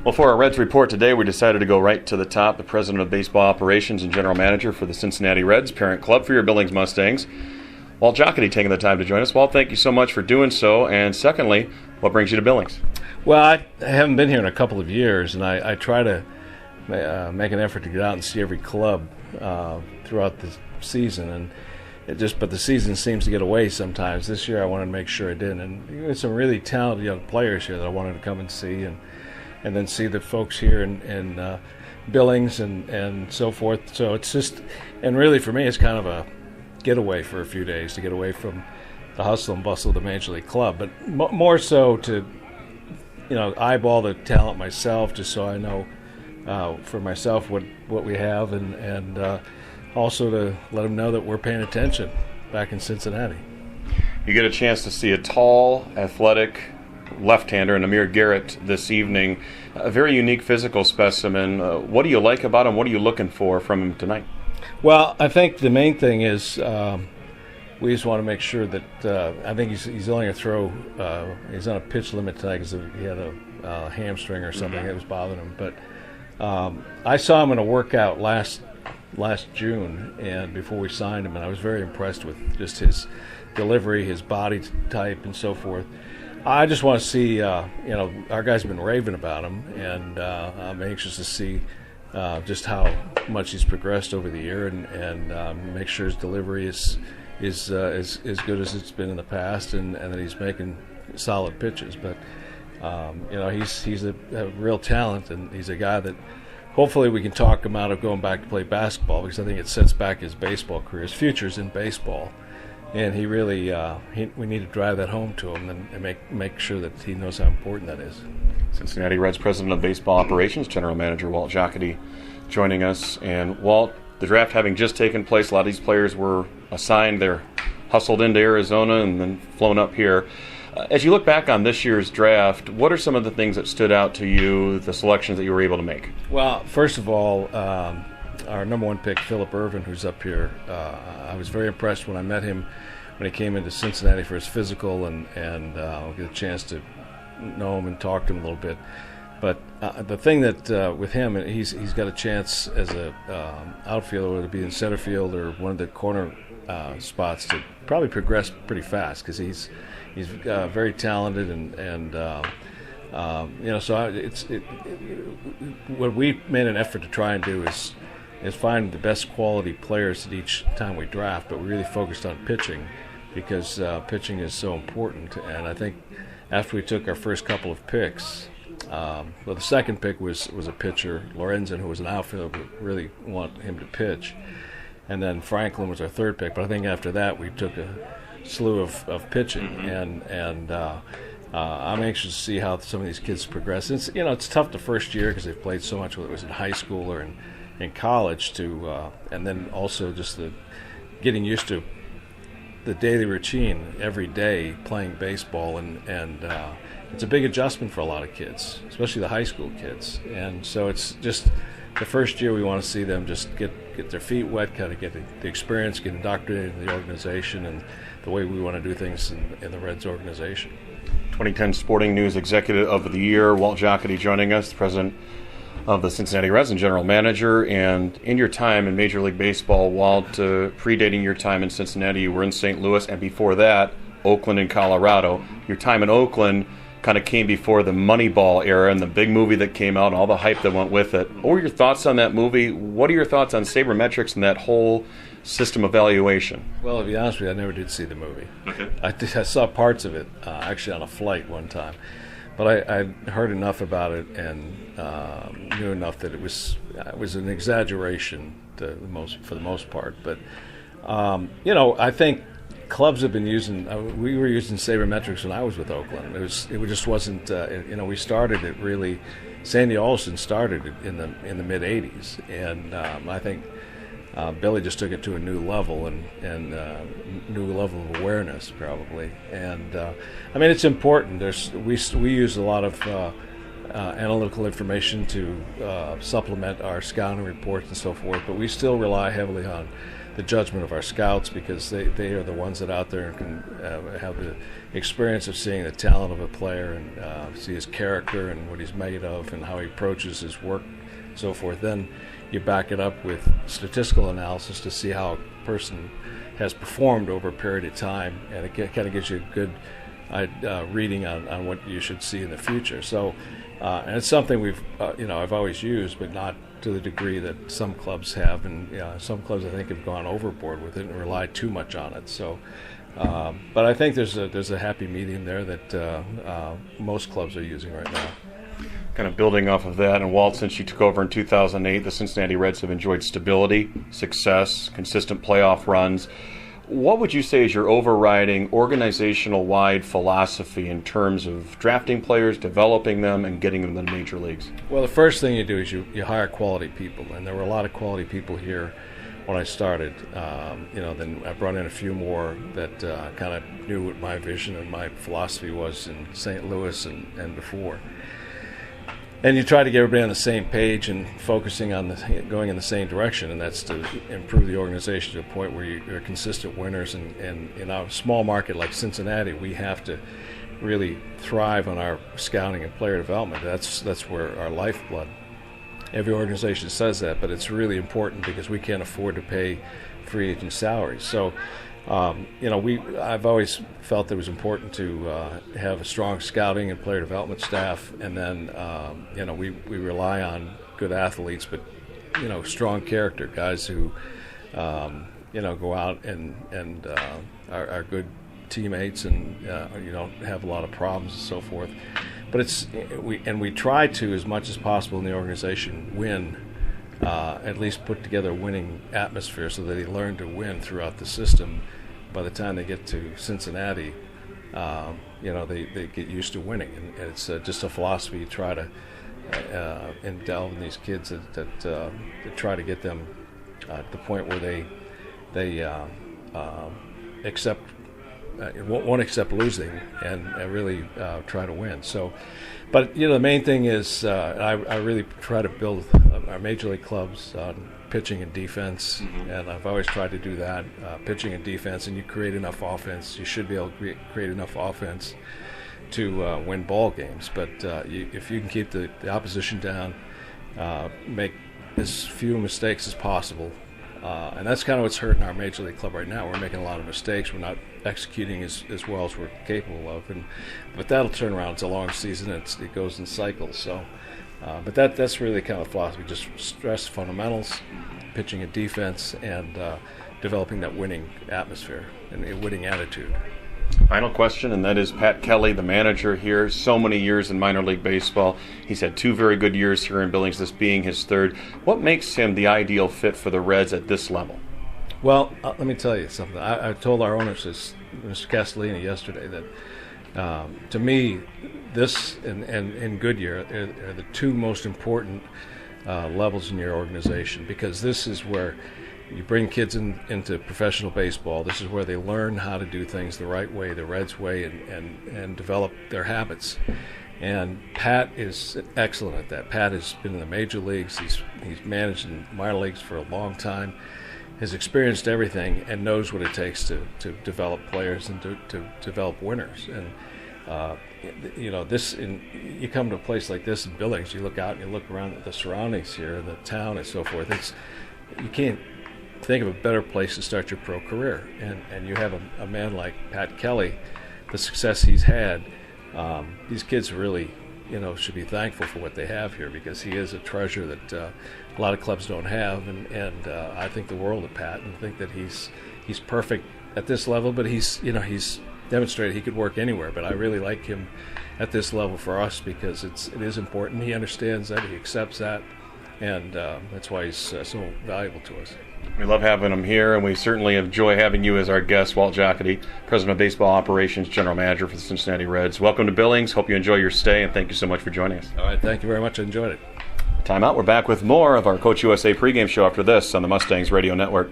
Well, for our Reds report today, we decided to go right to the top. The president of baseball operations and general manager for the Cincinnati Reds, parent club for your Billings Mustangs, Walt Jocketty, taking the time to join us. Walt, thank you so much for doing so. And secondly, what brings you to Billings? Well, I haven't been here in a couple of years, and I try to make an effort to get out and see every club throughout the season. And but the season seems to get away sometimes. This year, I wanted to make sure I did. And there's some really talented young players here that I wanted to come and see, and then see the folks here in Billings and so forth. So it's just, and really for me, it's kind of a getaway for a few days to get away from the hustle and bustle of the Major League club, but more so to, eyeball the talent myself, just so I know for myself what we have, and also to let them know that we're paying attention back in Cincinnati. You get a chance to see a tall, athletic left-hander, Amir Garrett, this evening. A very unique physical specimen. What do you like about him? What are you looking for from him tonight? Well, I think the main thing is we just want to make sure that I think he's only going to throw. He's on a pitch limit tonight because he had a hamstring or something that was bothering him. But I saw him in a workout last June, and before we signed him, and I was very impressed with just his delivery, his body type, and so forth. I just want to see, our guys have been raving about him, and I'm anxious to see just how much he's progressed over the year, and make sure his delivery is as good as it's been in the past, and that he's making solid pitches. But he's a real talent, and he's a guy that hopefully we can talk him out of going back to play basketball, because I think it sets back his baseball career. His future's in baseball. And he really, we need to drive that home to him and make sure that he knows how important that is. Cincinnati Reds president of baseball operations, general manager Walt Jocketty, joining us. And Walt, the draft having just taken place, a lot of these players were assigned. They're hustled into Arizona and then flown up here. As you look back on this year's draft, what are some of the things that stood out to you, the selections that you were able to make? Well, first of all, our number one pick, Phillip Ervin, who's up here, I was very impressed when I met him when he came into Cincinnati for his physical, and get a chance to know him and talk to him a little bit. But the thing that with him, he's got a chance as a outfielder, whether it be in center field or one of the corner spots, to probably progress pretty fast, because he's very talented, and so what we made an effort to try and do is find the best quality players at each time we draft, but we really focused on pitching, because pitching is so important. And I think after we took our first couple of picks, the second pick was a pitcher, Lorenzen, who was an outfielder, but really want him to pitch. And then Franklin was our third pick, but I think after that we took a slew of pitching, and I'm anxious to see how some of these kids progress. It's tough the first year because they've played so much, whether it was in high school or in college, and then also just getting used to the daily routine every day playing baseball, and it's a big adjustment for a lot of kids, especially the high school kids. And so it's just the first year we want to see them just get their feet wet, kind of get the experience, get indoctrinated in the organization and the way we want to do things in the Reds organization. 2010 Sporting News Executive of the Year, Walt Jocketty, joining us, the president of the Cincinnati Reds and general manager. And in your time in Major League Baseball, Walt, predating your time in Cincinnati, you were in St. Louis, and before that, Oakland and Colorado. Your time in Oakland kind of came before the Moneyball era and the big movie that came out and all the hype that went with it. What were your thoughts on that movie? What are your thoughts on sabermetrics and that whole system evaluation? Well, to be honest with you, I never did see the movie. Okay. I saw parts of it, actually on a flight one time. But I heard enough about it and knew enough that it was an exaggeration for the most part. But I think clubs have been using. We were using sabermetrics when I was with Oakland. It just wasn't. We started it really. Sandy Alston started it in the mid '80s, and I think Billy just took it to a new level and new level of awareness probably. And it's important. We use a lot of analytical information to supplement our scouting reports and so forth, but we still rely heavily on the judgment of our scouts, because they are the ones that out there can have the experience of seeing the talent of a player and see his character and what he's made of and how he approaches his work, so forth. Then you back it up with statistical analysis to see how a person has performed over a period of time, and it kind of gives you a good reading on what you should see in the future. So, and it's something I've always used, but not to the degree that some clubs have, and some clubs I think have gone overboard with it and relied too much on it. So, but I think there's a happy medium there that most clubs are using right now. Kind of building off of that, and Walt, since you took over in 2008, the Cincinnati Reds have enjoyed stability, success, consistent playoff runs. What would you say is your overriding organizational-wide philosophy in terms of drafting players, developing them, and getting them to the major leagues? Well, the first thing you do is you hire quality people, and there were a lot of quality people here when I started. Then I brought in a few more that kind of knew what my vision and my philosophy was in St. Louis and before. And you try to get everybody on the same page and focusing on going in the same direction, and that's to improve the organization to a point where you're consistent winners. And in a small market like Cincinnati, we have to really thrive on our scouting and player development. That's where our lifeblood. Every organization says that, but it's really important because we can't afford to pay free agent salaries. So, I've always felt it was important to have a strong scouting and player development staff, and then we rely on good athletes, but strong character guys who go out and are good teammates and have a lot of problems and so forth. But we try to, as much as possible in the organization, win. At least put together a winning atmosphere so that they learn to win throughout the system. By the time they get to Cincinnati, they get used to winning, and it's just a philosophy you try to indulge in these kids that try to get them to the point where they won't accept losing and really try to win. So, but the main thing is I really try to build our major league clubs on pitching and defense, and I've always tried to do that, pitching and defense, and you create enough offense. You should be able to create enough offense to win ball games. But if you can keep the opposition down, make as few mistakes as possible, and that's kind of what's hurting our major league club right now. We're making a lot of mistakes. We're not executing as well as we're capable of, but that'll turn around. It's a long season. It goes in cycles. So, but that's really kind of the philosophy. Just stress fundamentals, pitching and defense, and developing that winning atmosphere and a winning attitude. Final question, and that is Pat Kelly, the manager here, so many years in minor league baseball. He's had 2 very good years here in Billings, this being his 3rd. What makes him the ideal fit for the Reds at this level? Well, let me tell you something. I told our owner, Mr. Castellini, yesterday that to me, this and Goodyear are the 2 most important levels in your organization, because this is where you bring kids into professional baseball. This is where they learn how to do things the right way, the Reds way, and develop their habits. And Pat is excellent at that. Pat has been in the major leagues. He's managed in minor leagues for a long time, has experienced everything, and knows what it takes to develop players and to develop winners. And you come to a place like this in Billings, you look out and you look around at the surroundings here, the town and so forth. You can't think of a better place to start your pro career. And you have a man like Pat Kelly, the success he's had. These kids really, should be thankful for what they have here, because he is a treasure that a lot of clubs don't have. And I think the world of Pat, and think that he's perfect at this level. But he's demonstrated he could work anywhere. But I really like him at this level for us, because it is important. He understands that. He accepts that. And that's why he's so valuable to us. We love having him here, and we certainly enjoy having you as our guest, Walt Jocketty, President of Baseball Operations, General Manager for the Cincinnati Reds. Welcome to Billings. Hope you enjoy your stay, and thank you so much for joining us. All right, thank you very much. I enjoyed it. Time out. We're back with more of our Coach USA pregame show after this on the Mustangs Radio Network.